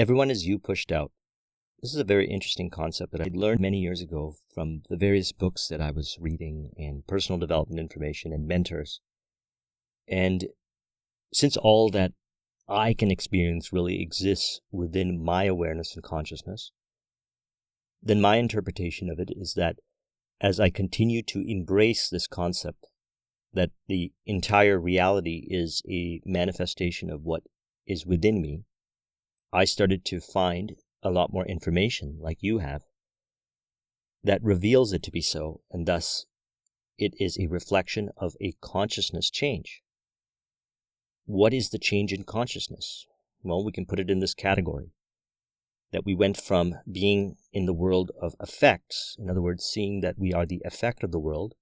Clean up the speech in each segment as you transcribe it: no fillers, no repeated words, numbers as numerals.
Everyone is you pushed out. This is a very interesting concept that I learned many years ago from the various books that I was reading and personal development information and mentors. And since all that I can experience really exists within my awareness and consciousness, then my interpretation of it is that as I continue to embrace this concept, that the entire reality is a manifestation of what is within me, I started to find a lot more information, like you have, that reveals it to be so, and thus it is a reflection of a consciousness change. What is the change in consciousness? Well, we can put it in this category, that we went from being in the world of effects, in other words, seeing that we are the effect of the world,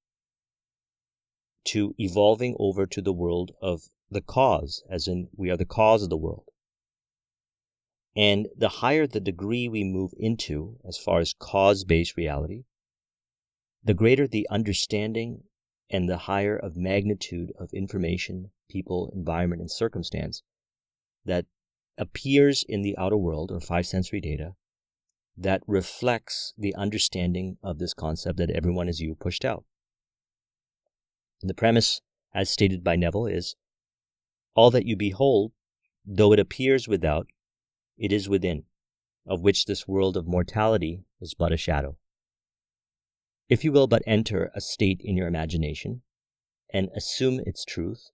to evolving over to the world of the cause, as in we are the cause of the world. And the higher the degree we move into, as far as cause-based reality, the greater the understanding and the higher of magnitude of information, people, environment, and circumstance that appears in the outer world, or five sensory data, that reflects the understanding of this concept that everyone is you pushed out. And the premise, as stated by Neville, is all that you behold, though it appears without, it is within, of which this world of mortality is but a shadow. If you will but enter a state in your imagination and assume its truth,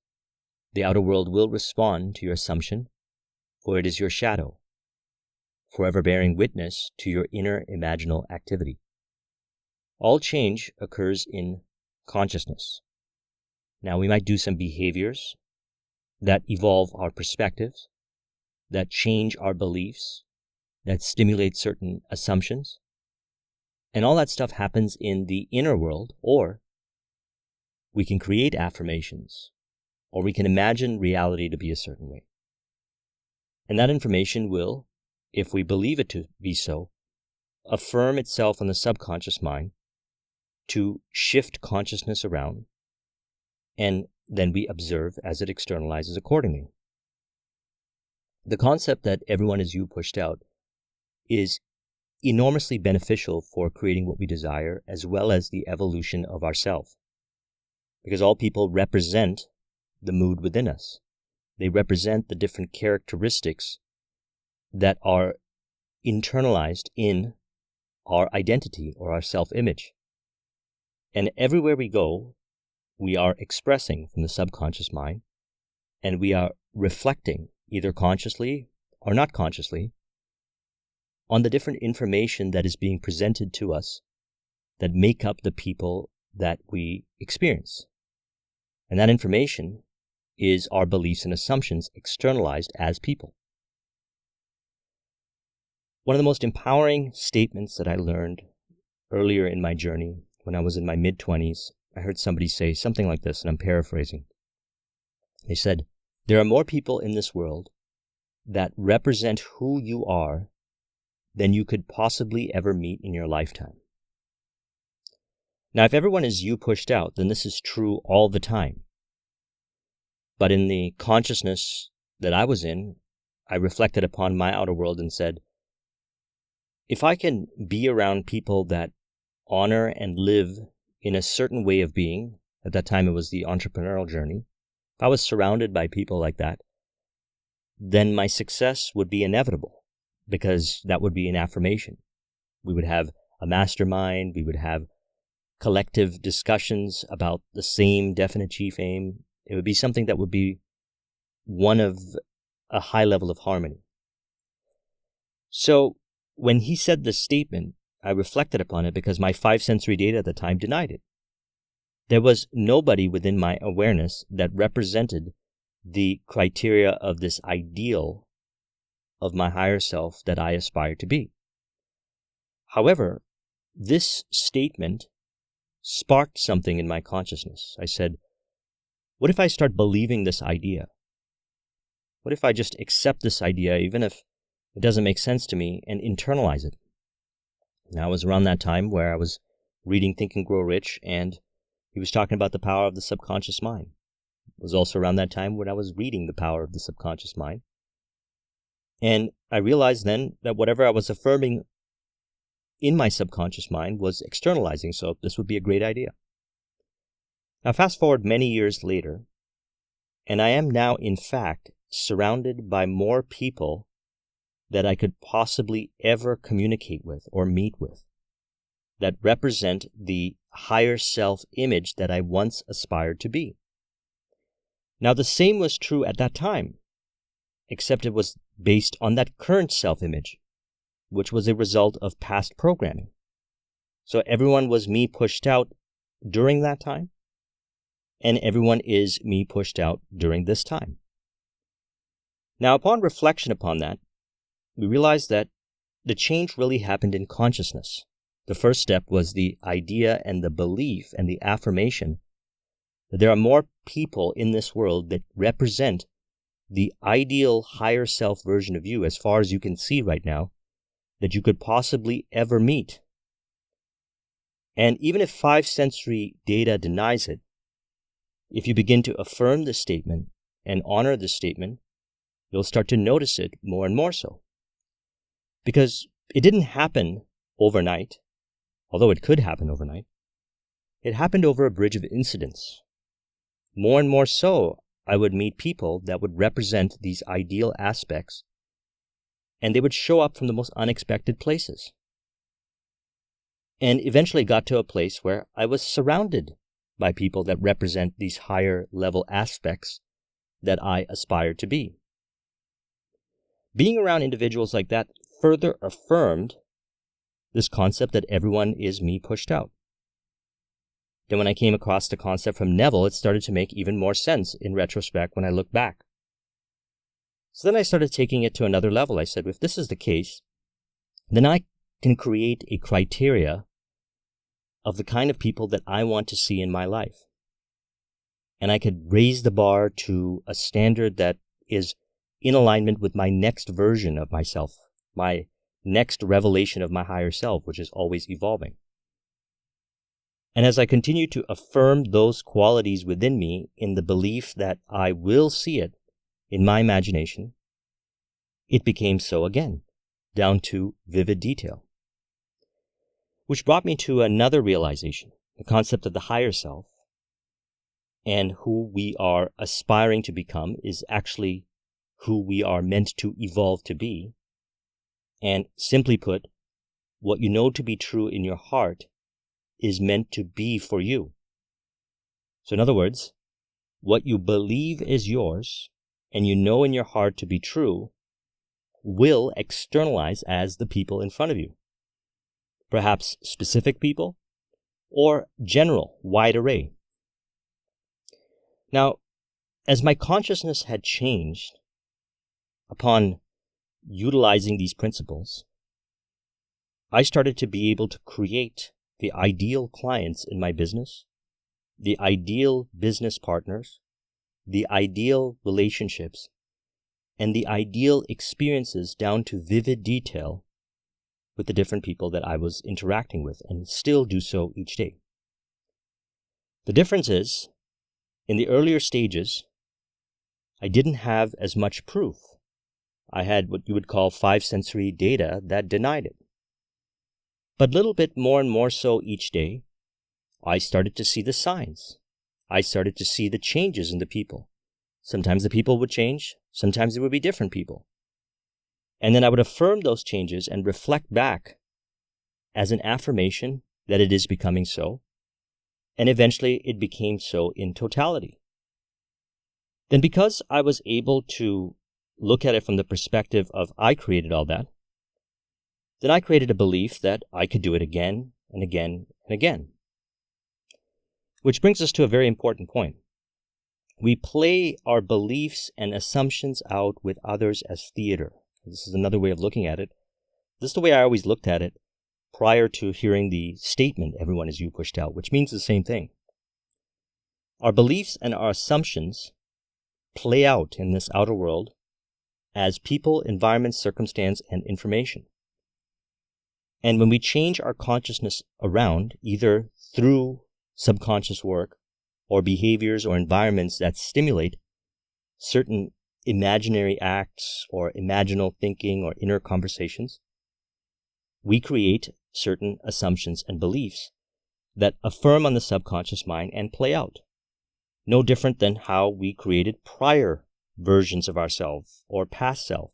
the outer world will respond to your assumption, for it is your shadow, forever bearing witness to your inner imaginal activity. All change occurs in consciousness. Now, we might do some behaviors that evolve our perspectives, that change our beliefs, that stimulate certain assumptions. And all that stuff happens in the inner world, or we can create affirmations, or we can imagine reality to be a certain way. And that information will, if we believe it to be so, affirm itself on the subconscious mind to shift consciousness around, and then we observe as it externalizes accordingly. The concept that everyone is you pushed out is enormously beneficial for creating what we desire, as well as the evolution of ourself. Because all people represent the mood within us. They represent the different characteristics that are internalized in our identity or our self-image. And everywhere we go, we are expressing from the subconscious mind, and we are reflecting, either consciously or not consciously, on the different information that is being presented to us that make up the people that we experience. And that information is our beliefs and assumptions externalized as people. One of the most empowering statements that I learned earlier in my journey, when I was in my mid-20s, I heard somebody say something like this, and I'm paraphrasing. They said, "There are more people in this world that represent who you are than you could possibly ever meet in your lifetime." Now, if everyone is you pushed out, then this is true all the time. But in the consciousness that I was in, I reflected upon my outer world and said, if I can be around people that honor and live in a certain way of being, at that time it was the entrepreneurial journey, if I was surrounded by people like that, then my success would be inevitable, because that would be an affirmation. We would have a mastermind, we would have collective discussions about the same definite chief aim. It would be something that would be one of a high level of harmony. So when he said this statement, I reflected upon it because my five sensory data at the time denied it. There was nobody within my awareness that represented the criteria of this ideal of my higher self that I aspire to be. However, this statement sparked something in my consciousness. I said, what if I start believing this idea? What if I just accept this idea, even if it doesn't make sense to me, and internalize it? Now, it was around that time where I was reading Think and Grow Rich, and he was talking about the power of the subconscious mind. It was also around that time when I was reading The Power of the Subconscious Mind. And I realized then that whatever I was affirming in my subconscious mind was externalizing, so this would be a great idea. Now, fast forward many years later, and I am now, in fact, surrounded by more people that I could possibly ever communicate with or meet with that represent the higher self-image that I once aspired to be. Now, the same was true at that time, except it was based on that current self-image, which was a result of past programming. So everyone was me pushed out during that time, and everyone is me pushed out during this time. Now, upon reflection upon that, we realized that the change really happened in consciousness. The first step was the idea and the belief and the affirmation that there are more people in this world that represent the ideal higher self version of you, as far as you can see right now, that you could possibly ever meet. And even if five sensory data denies it, if you begin to affirm this statement and honor this statement, you'll start to notice it more and more so. Because it didn't happen overnight, although it could happen overnight. It happened over a bridge of incidents. More and more so, I would meet people that would represent these ideal aspects, and they would show up from the most unexpected places. And eventually got to a place where I was surrounded by people that represent these higher level aspects that I aspire to be. Being around individuals like that further affirmed this concept that everyone is me pushed out. Then when I came across the concept from Neville, it started to make even more sense in retrospect when I look back. So then I started taking it to another level. I said, if this is the case, then I can create a criteria of the kind of people that I want to see in my life. And I could raise the bar to a standard that is in alignment with my next version of myself, my next revelation of my higher self, which is always evolving. And as I continue to affirm those qualities within me in the belief that I will see it in my imagination, it became so again, down to vivid detail. Which brought me to another realization, the concept of the higher self, and who we are aspiring to become is actually who we are meant to evolve to be. And simply put, what you know to be true in your heart is meant to be for you. So in other words, what you believe is yours and you know in your heart to be true will externalize as the people in front of you. Perhaps specific people or general, wide array. Now, as my consciousness had changed upon utilizing these principles, I started to be able to create the ideal clients in my business, the ideal business partners, the ideal relationships, and the ideal experiences down to vivid detail with the different people that I was interacting with, and still do so each day. The difference is, in the earlier stages, I didn't have as much proof. I had what you would call five sensory data that denied it. But little bit more and more so each day, I started to see the signs. I started to see the changes in the people. Sometimes the people would change, sometimes it would be different people. And then I would affirm those changes and reflect back as an affirmation that it is becoming so, and eventually it became so in totality. Then because I was able to look at it from the perspective of I created all that, then I created a belief that I could do it again and again and again. Which brings us to a very important point. We play our beliefs and assumptions out with others as theater. This is another way of looking at it. This is the way I always looked at it prior to hearing the statement, everyone is you pushed out, which means the same thing. Our beliefs and our assumptions play out in this outer world as people, environment, circumstance, and information. And when we change our consciousness around, either through subconscious work or behaviors or environments that stimulate certain imaginary acts or imaginal thinking or inner conversations, we create certain assumptions and beliefs that affirm on the subconscious mind and play out. No different than how we created prior versions of ourselves or past self.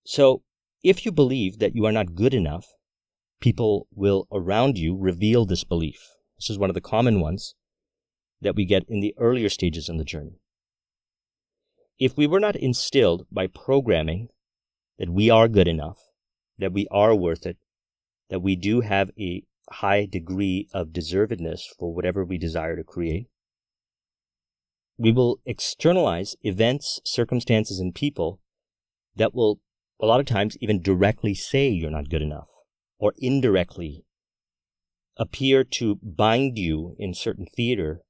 So, if you believe that you are not good enough, people will around you reveal this belief. This is one of the common ones that we get in the earlier stages in the journey. If we were not instilled by programming that we are good enough, that we are worth it, that we do have a high degree of deservedness for whatever we desire to create, we will externalize events, circumstances, and people that will a lot of times even directly say you're not good enough, or indirectly appear to bind you in certain theater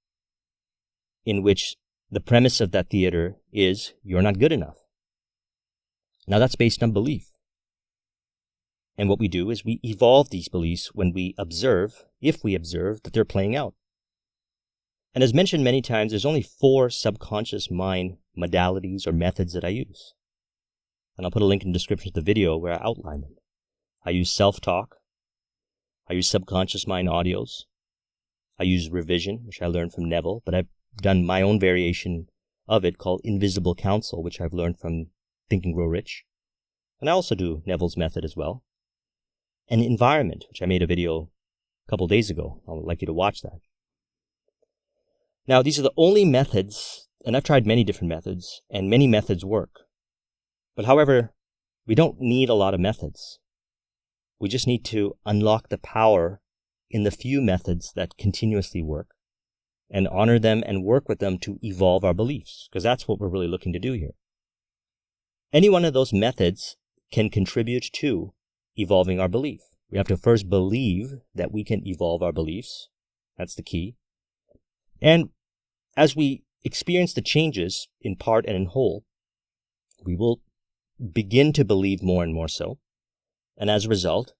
in which the premise of that theater is you're not good enough. Now that's based on belief. And what we do is we evolve these beliefs when we observe, if we observe, that they're playing out. And as mentioned many times, there's only 4 subconscious mind modalities or methods that I use. And I'll put a link in the description of the video where I outline them. I use self-talk. I use subconscious mind audios. I use revision, which I learned from Neville, but I've done my own variation of it called invisible counsel, which I've learned from Think and Grow Rich. And I also do Neville's method as well. And environment, which I made a video a couple days ago. I would like you to watch that. Now, these are the only methods, and I've tried many different methods, and many methods work. But however, we don't need a lot of methods. We just need to unlock the power in the few methods that continuously work and honor them and work with them to evolve our beliefs, because that's what we're really looking to do here. Any one of those methods can contribute to evolving our belief. We have to first believe that we can evolve our beliefs. That's the key. And as we experience the changes in part and in whole, we will begin to believe more and more so. And as a result,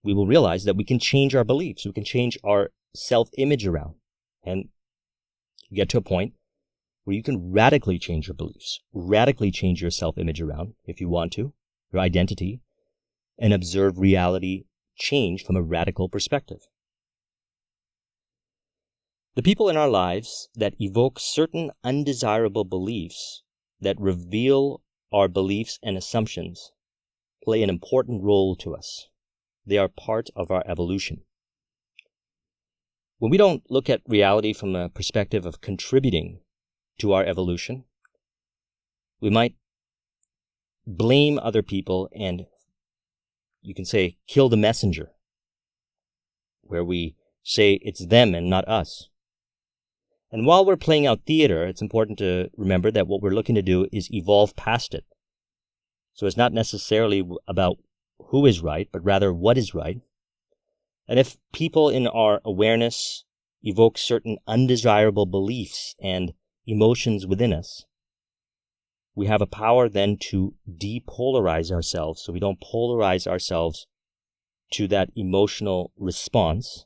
we will realize that we can change our beliefs. We can change our self-image around and get to a point where you can radically change your beliefs, radically change your self-image around if you want to, your identity, and observe reality change from a radical perspective. The people in our lives that evoke certain undesirable beliefs that reveal our beliefs and assumptions play an important role to us. They are part of our evolution. When we don't look at reality from a perspective of contributing to our evolution, we might blame other people and, you can say, kill the messenger, where we say it's them and not us. And while we're playing out theater, it's important to remember that what we're looking to do is evolve past it. So it's not necessarily about who is right, but rather what is right. And if people in our awareness evoke certain undesirable beliefs and emotions within us, we have a power then to depolarize ourselves, so we don't polarize ourselves to that emotional response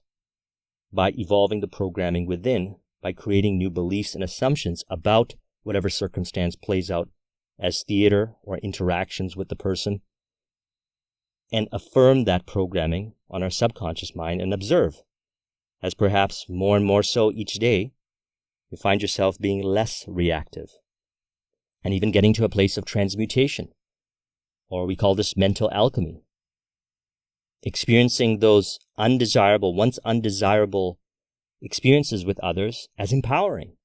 by evolving the programming within, by creating new beliefs and assumptions about whatever circumstance plays out as theater or interactions with the person, and affirm that programming on our subconscious mind and observe, as perhaps more and more so each day, you find yourself being less reactive, and even getting to a place of transmutation, or we call this mental alchemy. Experiencing those once undesirable experiences with others as empowering,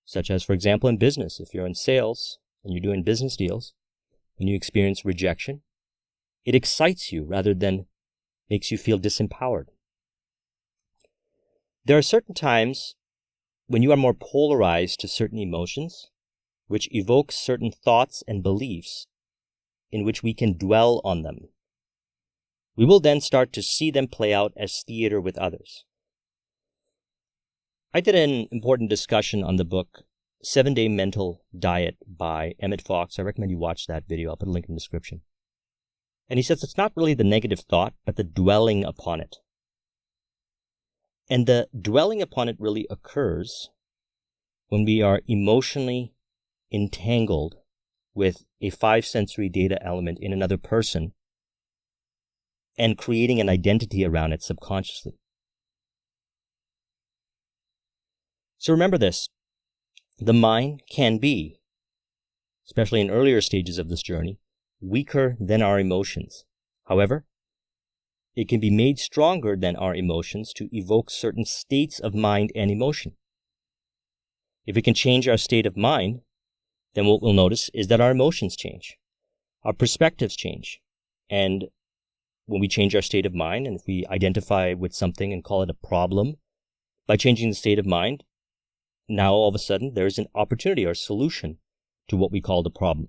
such as, for example, in business. If you're in sales and you're doing business deals and you experience rejection, it excites you rather than makes you feel disempowered. There are certain times when you are more polarized to certain emotions, which evoke certain thoughts and beliefs in which we can dwell on them. We will then start to see them play out as theater with others. I did an important discussion on the book 7-Day Mental Diet by Emmett Fox. I recommend you watch that video. I'll put a link in the description. And he says it's not really the negative thought, but the dwelling upon it. And the dwelling upon it really occurs when we are emotionally entangled with a 5 sensory data element in another person and creating an identity around it subconsciously. So remember this, the mind can be, especially in earlier stages of this journey, weaker than our emotions. However, it can be made stronger than our emotions to evoke certain states of mind and emotion. If we can change our state of mind, then what we'll notice is that our emotions change, our perspectives change. And when we change our state of mind, and if we identify with something and call it a problem, by changing the state of mind, now all of a sudden there's an opportunity or solution to what we call the problem.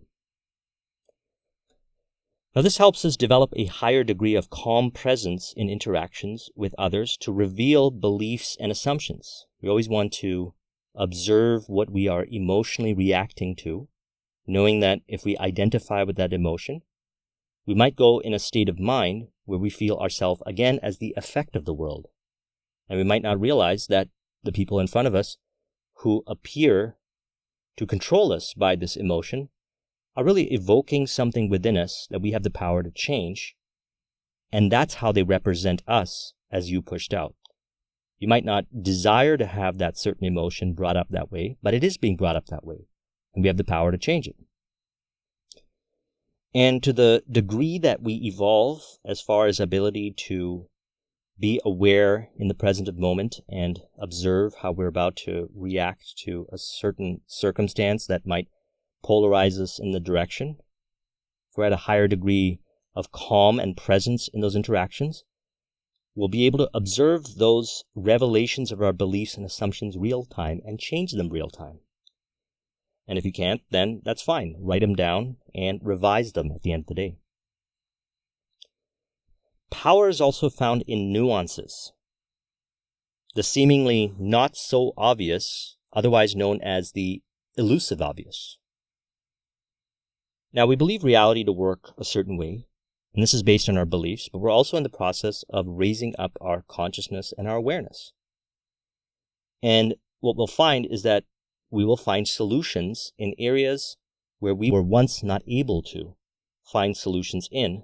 Now this helps us develop a higher degree of calm presence in interactions with others to reveal beliefs and assumptions. We always want to observe what we are emotionally reacting to, knowing that if we identify with that emotion, we might go in a state of mind where we feel ourselves again as the effect of the world. And we might not realize that the people in front of us who appear to control us by this emotion are really evoking something within us that we have the power to change. And that's how they represent us as you pushed out. You might not desire to have that certain emotion brought up that way, but it is being brought up that way. And we have the power to change it. And to the degree that we evolve as far as ability to be aware in the present moment and observe how we're about to react to a certain circumstance that might polarize us in the direction, if we're at a higher degree of calm and presence in those interactions, we'll be able to observe those revelations of our beliefs and assumptions real time and change them real time. And if you can't, then that's fine. Write them down and revise them at the end of the day. Power is also found in nuances. The seemingly not so obvious, otherwise known as the elusive obvious. Now, we believe reality to work a certain way, and this is based on our beliefs, but we're also in the process of raising up our consciousness and our awareness. And what we'll find is that we will find solutions in areas where we were once not able to find solutions in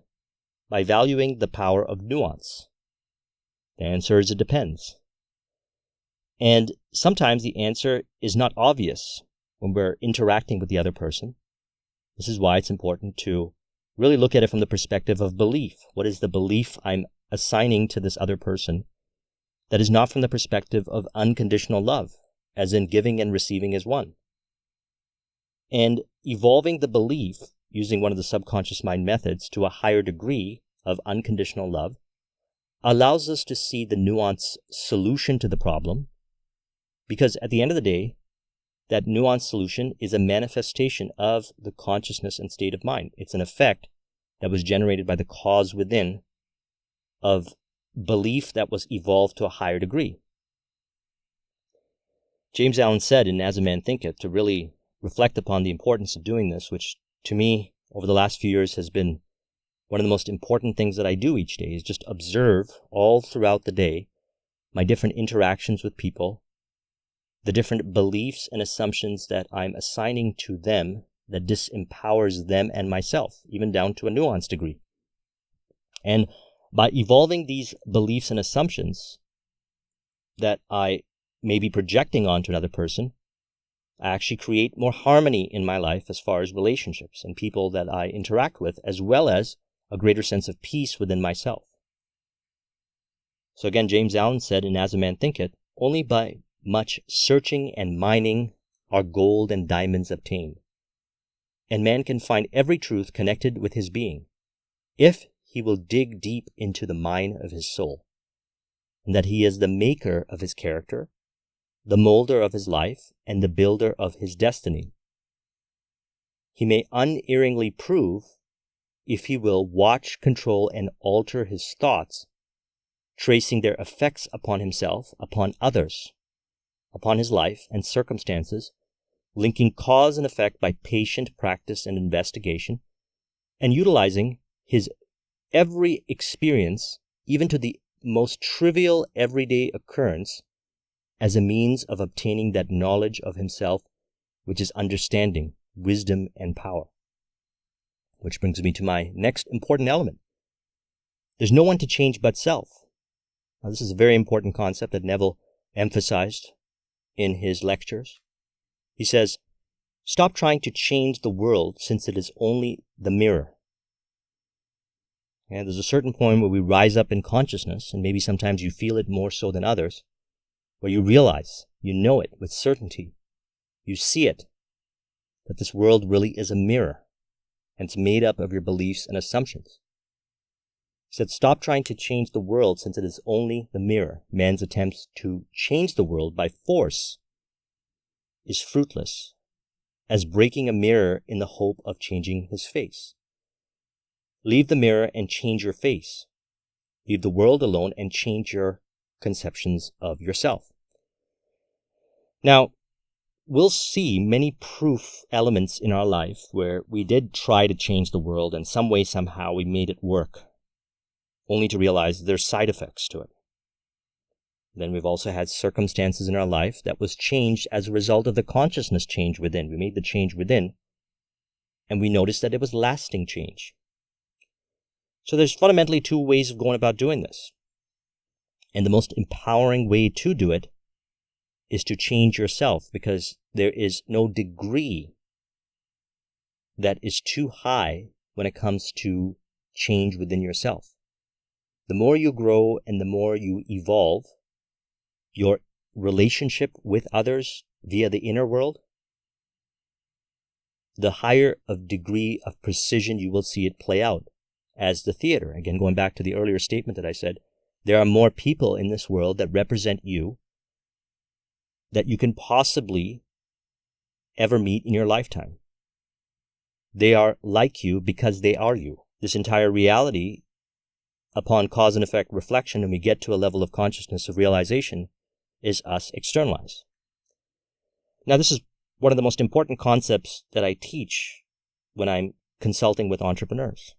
by valuing the power of nuance. The answer is it depends. And sometimes the answer is not obvious when we're interacting with the other person. This is why it's important to really look at it from the perspective of belief. What is the belief I'm assigning to this other person that is not from the perspective of unconditional love, as in giving and receiving as one? And evolving the belief using one of the subconscious mind methods to a higher degree of unconditional love allows us to see the nuanced solution to the problem, because at the end of the day, that nuanced solution is a manifestation of the consciousness and state of mind. It's an effect that was generated by the cause within of belief that was evolved to a higher degree. James Allen said in As a Man Thinketh to really reflect upon the importance of doing this, which to me over the last few years has been one of the most important things that I do each day, is just observe all throughout the day my different interactions with people, the different beliefs and assumptions that I'm assigning to them that disempowers them and myself, even down to a nuanced degree. And by evolving these beliefs and assumptions that I may be projecting onto another person, I actually create more harmony in my life as far as relationships and people that I interact with, as well as a greater sense of peace within myself. So again, James Allen said in As a Man Thinketh, only by much searching and mining are gold and diamonds obtained, and man can find every truth connected with his being, if he will dig deep into the mine of his soul, and that he is the maker of his character, the molder of his life, and the builder of his destiny. He may unerringly prove, if he will watch, control, and alter his thoughts, tracing their effects upon himself, upon others, upon his life and circumstances, linking cause and effect by patient practice and investigation, and utilizing his every experience, even to the most trivial everyday occurrence, as a means of obtaining that knowledge of himself, which is understanding, wisdom, and power. Which brings me to my next important element. There's no one to change but self. Now, this is a very important concept that Neville emphasized in his lectures. He says, stop trying to change the world since it is only the mirror. And there's a certain point where we rise up in consciousness, and maybe sometimes you feel it more so than others, where you realize, you know it with certainty, you see it, that this world really is a mirror, and it's made up of your beliefs and assumptions. He said, stop trying to change the world since it is only the mirror. Man's attempts to change the world by force is fruitless, as breaking a mirror in the hope of changing his face. Leave the mirror and change your face. Leave the world alone and change your conceptions of yourself. Now, we'll see many proof elements in our life where we did try to change the world and some way, somehow we made it work, only to realize there's side effects to it. Then we've also had circumstances in our life that was changed as a result of the consciousness change within. We made the change within, and we noticed that it was lasting change. So there's fundamentally two ways of going about doing this. And the most empowering way to do it is to change yourself, because there is no degree that is too high when it comes to change within yourself. The more you grow and the more you evolve your relationship with others via the inner world, the higher of degree of precision you will see it play out as the theater. Again, going back to the earlier statement that I said, there are more people in this world that represent you that you can possibly ever meet in your lifetime. They are like you because they are you. This entire reality, upon cause and effect reflection, and we get to a level of consciousness of realization, is us externalized. Now, this is one of the most important concepts that I teach when I'm consulting with entrepreneurs.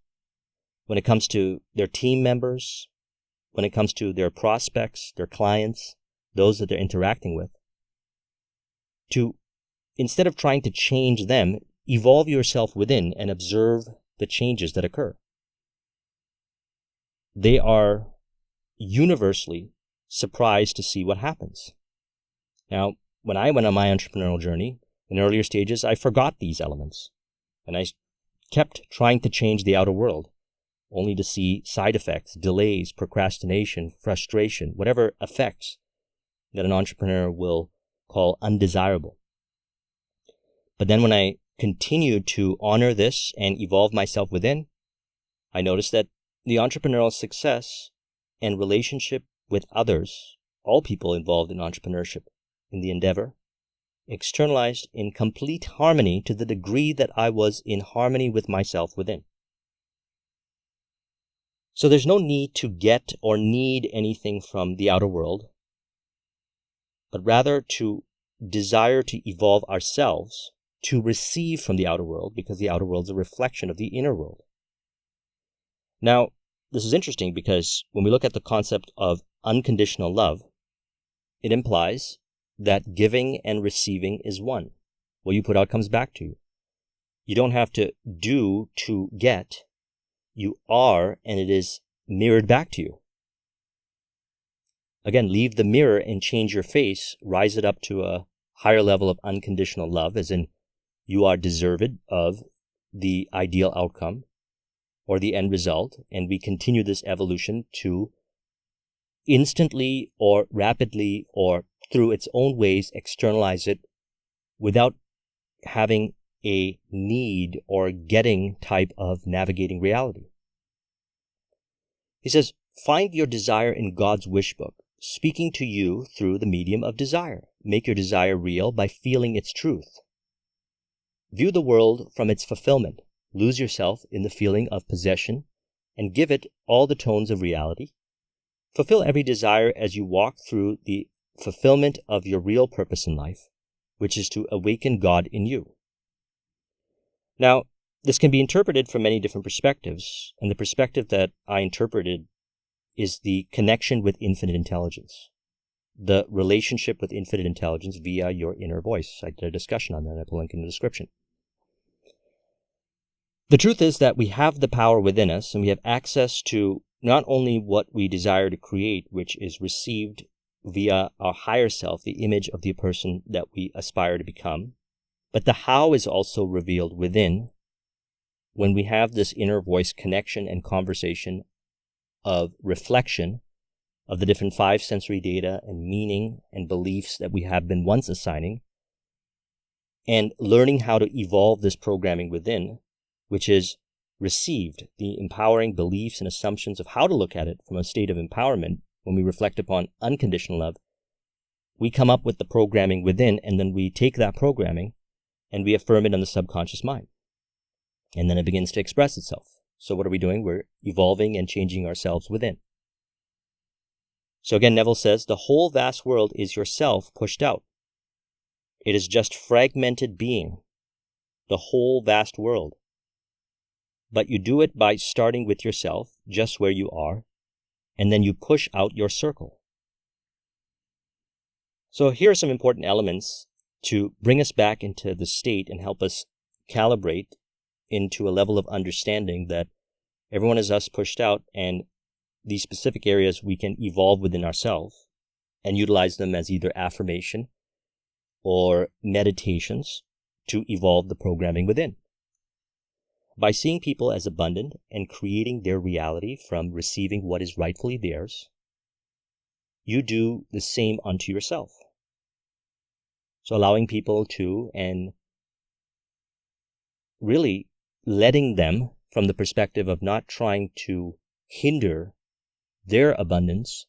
When it comes to their team members, when it comes to their prospects, their clients, those that they're interacting with, to, instead of trying to change them, evolve yourself within and observe the changes that occur. They are universally surprised to see what happens. Now, when I went on my entrepreneurial journey, in earlier stages, I forgot these elements, and I kept trying to change the outer world, only to see side effects, delays, procrastination, frustration, whatever effects that an entrepreneur will call undesirable. But then when I continued to honor this and evolve myself within, I noticed that the entrepreneurial success and relationship with others, all people involved in entrepreneurship, in the endeavor, externalized in complete harmony to the degree that I was in harmony with myself within. So there's no need to get or need anything from the outer world, but rather to desire to evolve ourselves to receive from the outer world, because the outer world is a reflection of the inner world. Now, this is interesting because when we look at the concept of unconditional love, it implies that giving and receiving is one. What you put out comes back to you. You don't have to do to get. You are, and it is mirrored back to you. Again, leave the mirror and change your face. Rise it up to a higher level of unconditional love, as in you are deserved of the ideal outcome or the end result, and we continue this evolution to instantly or rapidly or through its own ways externalize it without having a need or getting type of navigating reality. He says, find your desire in God's wish book, speaking to you through the medium of desire. Make your desire real by feeling its truth. View the world from its fulfillment. Lose yourself in the feeling of possession and give it all the tones of reality. Fulfill every desire as you walk through the fulfillment of your real purpose in life, which is to awaken God in you. Now, this can be interpreted from many different perspectives, and the perspective that I interpreted is the connection with infinite intelligence, the relationship with infinite intelligence via your inner voice. I did a discussion on that. I put a link in the description. The truth is that we have the power within us, and we have access to not only what we desire to create, which is received via our higher self, the image of the person that we aspire to become, but the how is also revealed within when we have this inner voice connection and conversation of reflection of the different 5 sensory data and meaning and beliefs that we have been once assigning, and learning how to evolve this programming within, which is received, the empowering beliefs and assumptions of how to look at it from a state of empowerment. When we reflect upon unconditional love, we come up with the programming within, and then we take that programming and we affirm it on the subconscious mind. And then it begins to express itself. So what are we doing? We're evolving and changing ourselves within. So again, Neville says, the whole vast world is yourself pushed out. It is just fragmented being, the whole vast world. But you do it by starting with yourself, just where you are, and then you push out your circle. So here are some important elements to bring us back into the state and help us calibrate into a level of understanding that everyone is us pushed out, and these specific areas we can evolve within ourselves and utilize them as either affirmation or meditations to evolve the programming within. By seeing people as abundant and creating their reality from receiving what is rightfully theirs, you do the same unto yourself. So allowing people to, and really letting them from the perspective of not trying to hinder their abundance.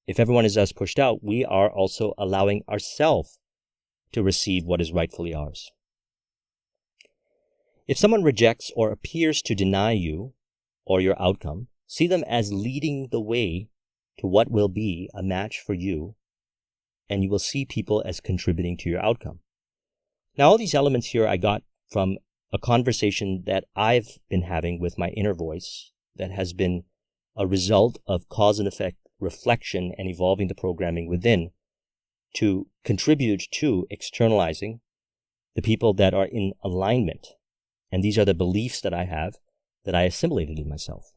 If everyone is us pushed out, we are also allowing ourselves to receive what is rightfully ours. If someone rejects or appears to deny you or your outcome, see them as leading the way to what will be a match for you, and you will see people as contributing to your outcome. Now, all these elements here I got from a conversation that I've been having with my inner voice that has been a result of cause and effect reflection and evolving the programming within to contribute to externalizing the people that are in alignment. And these are the beliefs that I have that I assimilated in myself.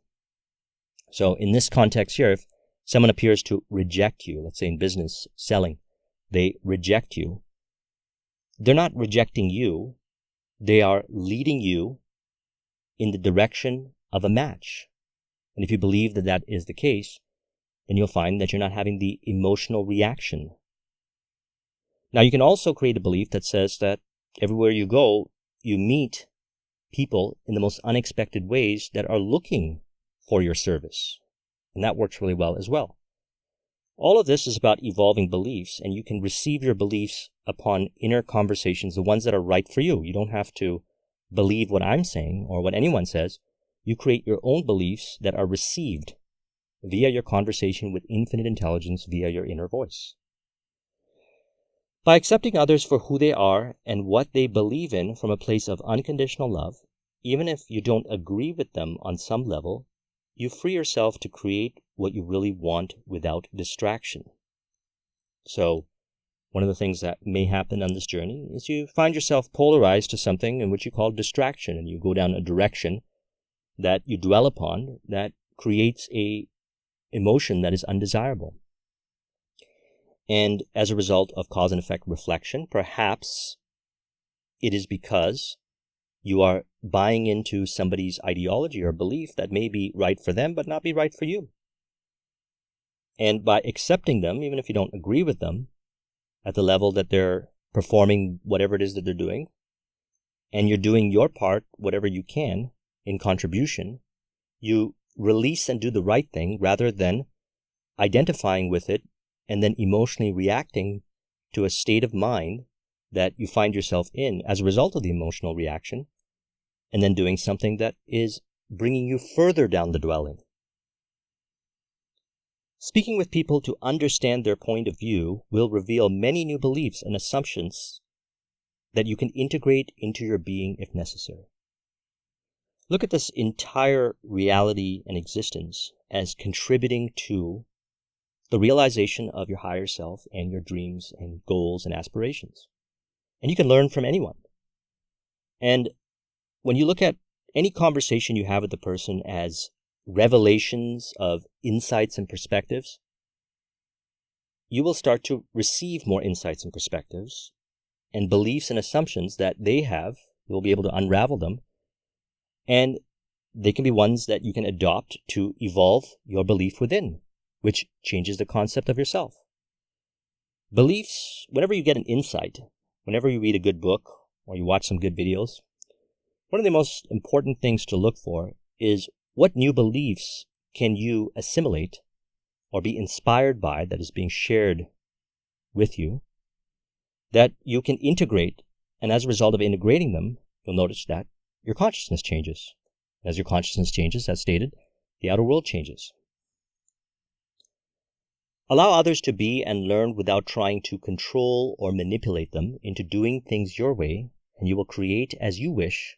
So in this context here, if someone appears to reject you, let's say in business, selling, they reject you, they're not rejecting you, they are leading you in the direction of a match. And if you believe that that is the case, then you'll find that you're not having the emotional reaction. Now, you can also create a belief that says that everywhere you go, you meet people in the most unexpected ways that are looking for your service. And that works really well as well. All of this is about evolving beliefs, and you can receive your beliefs upon inner conversations, the ones that are right for you. You don't have to believe what I'm saying or what anyone says. You create your own beliefs that are received via your conversation with infinite intelligence via your inner voice. By accepting others for who they are and what they believe in from a place of unconditional love, even if you don't agree with them on some level, you free yourself to create what you really want without distraction. So, one of the things that may happen on this journey is you find yourself polarized to something in which you call distraction, and you go down a direction that you dwell upon that creates a emotion that is undesirable. And as a result of cause and effect reflection, perhaps it is because you are buying into somebody's ideology or belief that may be right for them, but not be right for you. And by accepting them, even if you don't agree with them, at the level that they're performing whatever it is that they're doing, and you're doing your part, whatever you can, in contribution, you release and do the right thing rather than identifying with it and then emotionally reacting to a state of mind that you find yourself in as a result of the emotional reaction, and then doing something that is bringing you further down the dwelling. Speaking with people to understand their point of view will reveal many new beliefs and assumptions that you can integrate into your being if necessary. Look at this entire reality and existence as contributing to the realization of your higher self and your dreams and goals and aspirations. And you can learn from anyone. And when you look at any conversation you have with the person as revelations of insights and perspectives, you will start to receive more insights and perspectives and beliefs and assumptions that they have. You'll be able to unravel them, and they can be ones that you can adopt to evolve your belief within, which changes the concept of yourself. Beliefs, whenever you get an insight, whenever you read a good book or you watch some good videos, one of the most important things to look for is what new beliefs can you assimilate or be inspired by that is being shared with you that you can integrate, and as a result of integrating them, you'll notice that your consciousness changes. As your consciousness changes, as stated, the outer world changes. Allow others to be and learn without trying to control or manipulate them into doing things your way, and you will create as you wish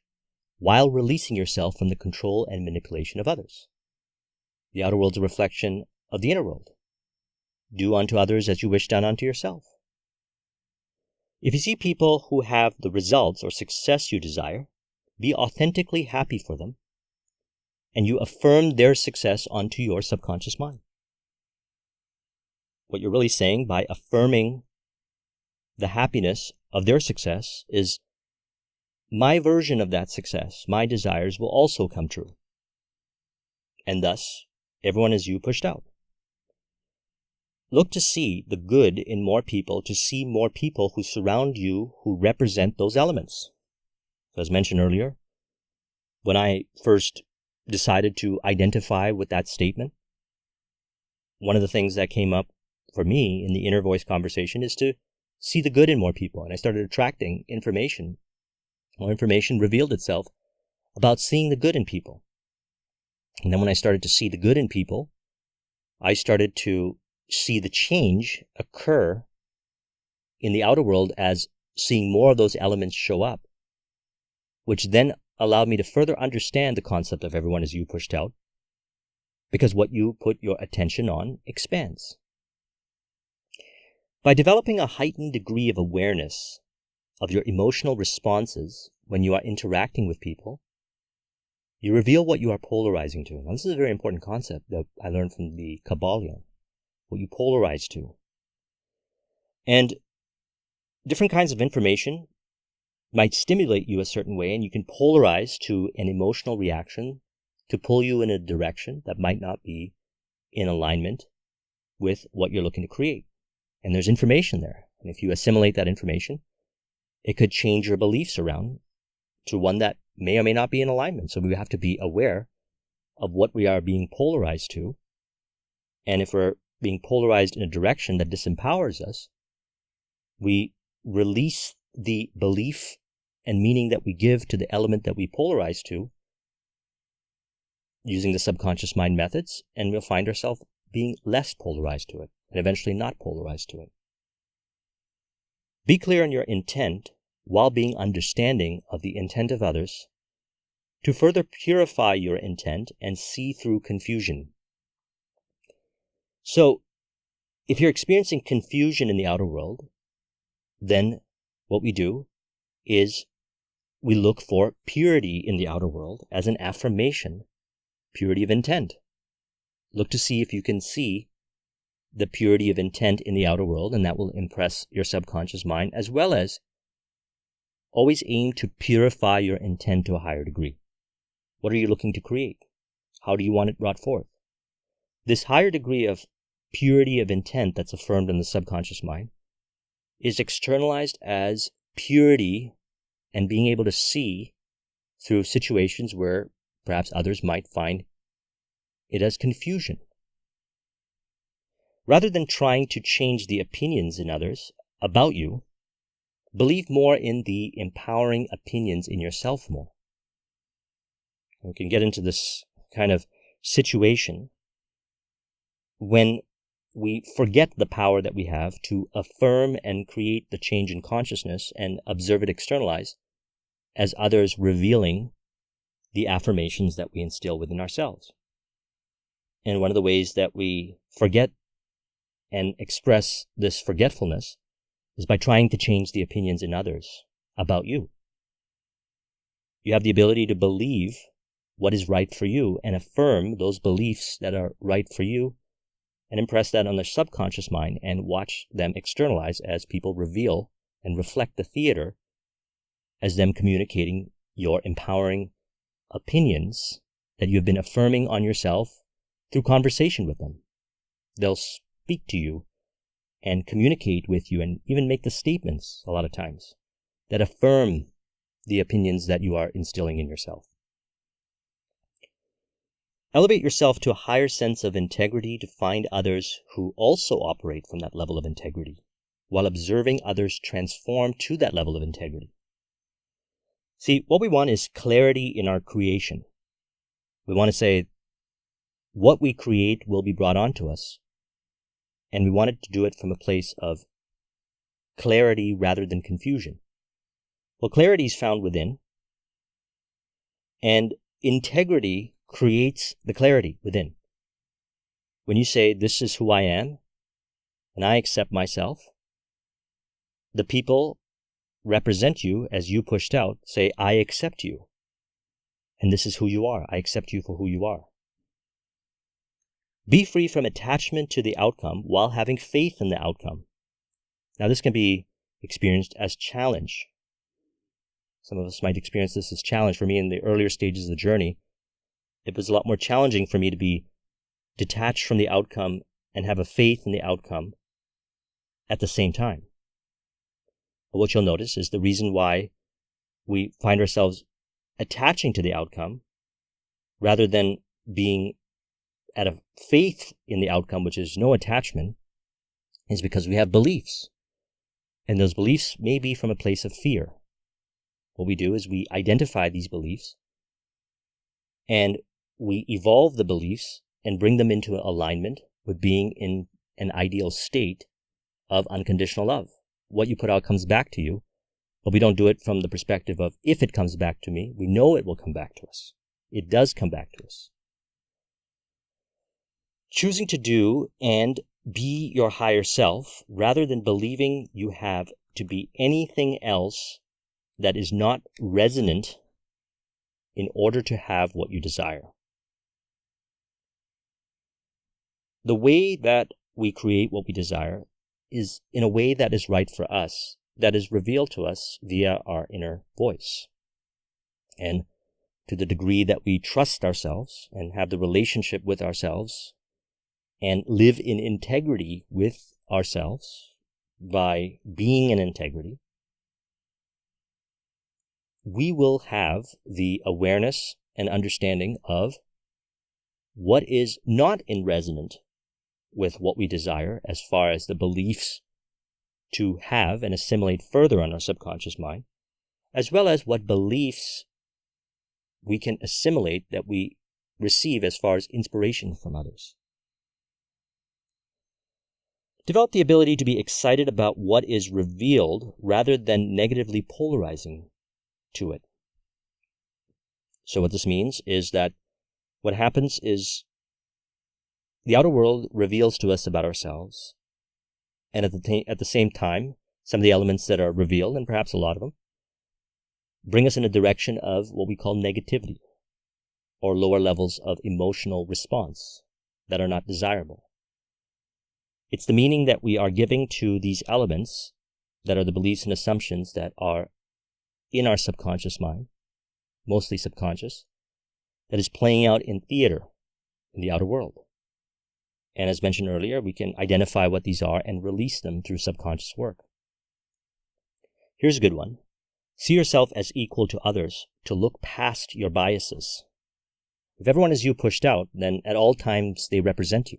while releasing yourself from the control and manipulation of others. The outer world's a reflection of the inner world. Do unto others as you wish done unto yourself. If you see people who have the results or success you desire, be authentically happy for them, and you affirm their success onto your subconscious mind. What you're really saying by affirming the happiness of their success is, my version of that success, my desires will also come true. And thus, everyone is you pushed out. Look to see the good in more people, to see more people who surround you who represent those elements. As mentioned earlier, when I first decided to identify with that statement, one of the things that came up for me in the inner voice conversation is to see the good in more people. And I started attracting information, or information revealed itself about seeing the good in people. And then when I started to see the good in people, I started to see the change occur in the outer world as seeing more of those elements show up, which then allowed me to further understand the concept of everyone as you pushed out, because what you put your attention on expands. By developing a heightened degree of awareness of your emotional responses when you are interacting with people, you reveal what you are polarizing to. Now, this is a very important concept that I learned from the Kabbalion, what you polarize to. And different kinds of information might stimulate you a certain way, and you can polarize to an emotional reaction to pull you in a direction that might not be in alignment with what you're looking to create. And there's information there. And if you assimilate that information, it could change your beliefs around to one that may or may not be in alignment. So we have to be aware of what we are being polarized to. And if we're being polarized in a direction that disempowers us, we release the belief and meaning that we give to the element that we polarize to using the subconscious mind methods, and we'll find ourselves being less polarized to it, and eventually not polarized to it. Be clear on your intent while being understanding of the intent of others to further purify your intent and see through confusion. So, if you're experiencing confusion in the outer world, then what we do is we look for purity in the outer world as an affirmation, purity of intent. Look to see if you can see the purity of intent in the outer world, and that will impress your subconscious mind, as well as always aim to purify your intent to a higher degree. What are you looking to create? How do you want it brought forth? This higher degree of purity of intent that's affirmed in the subconscious mind is externalized as purity and being able to see through situations where perhaps others might find it as confusion. Rather than trying to change the opinions in others about you, believe more in the empowering opinions in yourself more. We can get into this kind of situation when we forget the power that we have to affirm and create the change in consciousness and observe it externalized as others revealing the affirmations that we instill within ourselves. And one of the ways that we forget and express this forgetfulness is by trying to change the opinions in others about you. You have the ability to believe what is right for you and affirm those beliefs that are right for you and impress that on the subconscious mind and watch them externalize as people reveal and reflect the theater as them communicating your empowering opinions that you have been affirming on yourself through conversation with them. They'll speak to you and communicate with you and even make the statements a lot of times that affirm the opinions that you are instilling in yourself. Elevate yourself to a higher sense of integrity to find others who also operate from that level of integrity, while observing others transform to that level of integrity. See, what we want is clarity in our creation. We want to say what we create will be brought onto us, and we wanted to do it from a place of clarity rather than confusion. Well, clarity is found within, and integrity creates the clarity within. When you say, this is who I am, and I accept myself, the people represent you as you pushed out, say, I accept you, and this is who you are. I accept you for who you are. Be free from attachment to the outcome while having faith in the outcome. Now, this can be experienced as challenge. Some of us might experience this as challenge. For me, in the earlier stages of the journey, it was a lot more challenging for me to be detached from the outcome and have a faith in the outcome at the same time. But what you'll notice is the reason why we find ourselves attaching to the outcome rather than being at a faith in the outcome, which is no attachment, is because we have beliefs. And those beliefs may be from a place of fear. What we do is we identify these beliefs and we evolve the beliefs and bring them into alignment with being in an ideal state of unconditional love. What you put out comes back to you, but we don't do it from the perspective of if it comes back to me, we know it will come back to us. It does come back to us. Choosing to do and be your higher self rather than believing you have to be anything else that is not resonant in order to have what you desire. The way that we create what we desire is in a way that is right for us, that is revealed to us via our inner voice. And to the degree that we trust ourselves and have the relationship with ourselves and live in integrity with ourselves by being in integrity, we will have the awareness and understanding of what is not in resonance with what we desire as far as the beliefs to have and assimilate further on our subconscious mind, as well as what beliefs we can assimilate that we receive as far as inspiration from others. Develop the ability to be excited about what is revealed rather than negatively polarizing to it. So what this means is that what happens is the outer world reveals to us about ourselves, and at the same time, some of the elements that are revealed, and perhaps a lot of them, bring us in a direction of what we call negativity, or lower levels of emotional response that are not desirable. It's the meaning that we are giving to these elements that are the beliefs and assumptions that are in our subconscious mind, mostly subconscious, that is playing out in theater in the outer world. And as mentioned earlier, we can identify what these are and release them through subconscious work. Here's a good one. See yourself as equal to others, to look past your biases. If everyone is you pushed out, then at all times they represent you.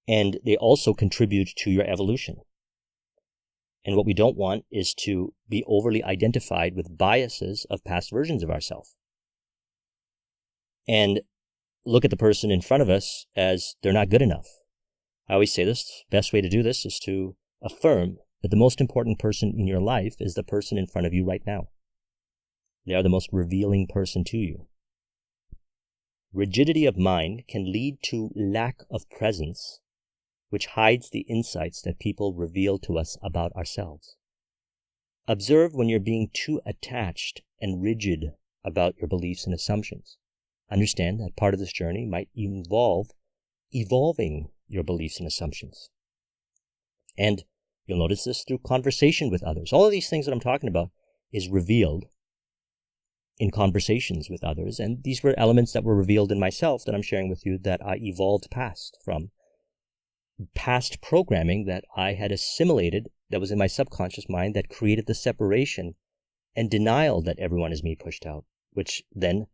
And they also contribute to your evolution. And what we don't want is to be overly identified with biases of past versions of ourselves. And look at the person in front of us as they're not good enough. I always say this, the best way to do this is to affirm that the most important person in your life is the person in front of you right now. They are the most revealing person to you. Rigidity of mind can lead to lack of presence, which hides the insights that people reveal to us about ourselves. Observe when you're being too attached and rigid about your beliefs and assumptions. Understand that part of this journey might involve evolving your beliefs and assumptions. And you'll notice this through conversation with others. All of these things that I'm talking about is revealed in conversations with others. And these were elements that were revealed in myself that I'm sharing with you that I evolved past from past programming that I had assimilated that was in my subconscious mind that created the separation and denial that everyone is me pushed out, which then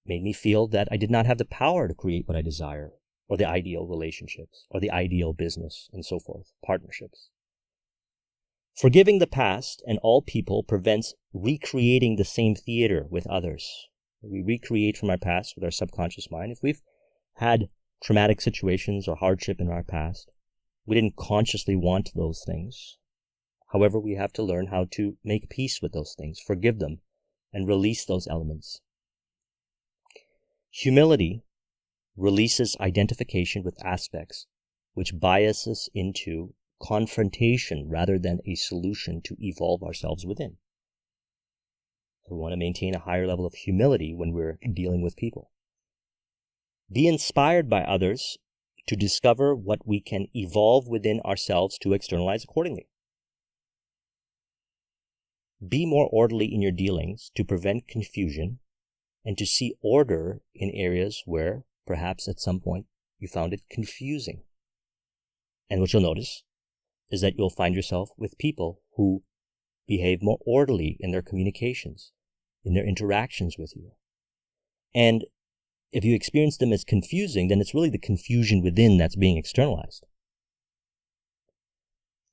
made me feel that I did not have the power to create what I desire, or the ideal relationships, or the ideal business, and so forth, partnerships. Forgiving the past and all people prevents recreating the same theater with others. We recreate from our past with our subconscious mind. If we've had traumatic situations or hardship in our past, we didn't consciously want those things. However, we have to learn how to make peace with those things, forgive them, and release those elements. Humility releases identification with aspects which bias us into confrontation rather than a solution to evolve ourselves within. So we want to maintain a higher level of humility when we're dealing with people. Be inspired by others to discover what we can evolve within ourselves to externalize accordingly. Be more orderly in your dealings to prevent confusion and to see order in areas where perhaps at some point you found it confusing. And what you'll notice is that you'll find yourself with people who behave more orderly in their communications, in their interactions with you. And if you experience them as confusing, then it's really the confusion within that's being externalized.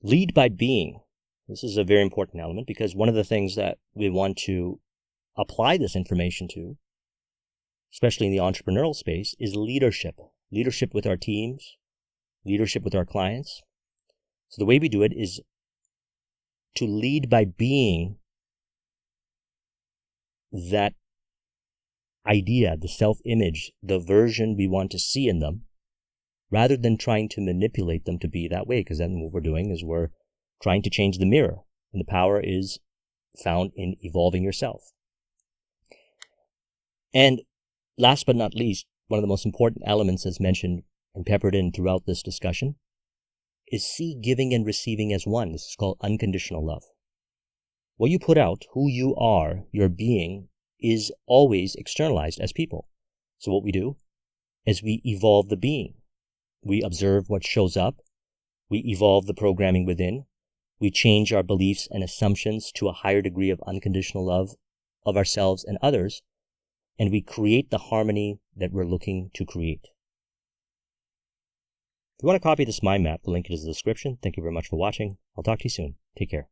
Lead by being. This is a very important element because one of the things that we want to apply this information to, especially in the entrepreneurial space, is leadership. Leadership with our teams, leadership with our clients. So the way we do it is to lead by being that idea, the self-image, the version we want to see in them, rather than trying to manipulate them to be that way, because then what we're doing is we're trying to change the mirror, and the power is found in evolving yourself. And last but not least, one of the most important elements as mentioned and peppered in throughout this discussion is see giving and receiving as one. This is called unconditional love. What you put out, who you are, your being, is always externalized as people. So what we do is we evolve the being. We observe what shows up. We evolve the programming within. We change our beliefs and assumptions to a higher degree of unconditional love of ourselves and others, and we create the harmony that we're looking to create. If you want to copy this mind map, the link is in the description. Thank you very much for watching. I'll talk to you soon. Take care.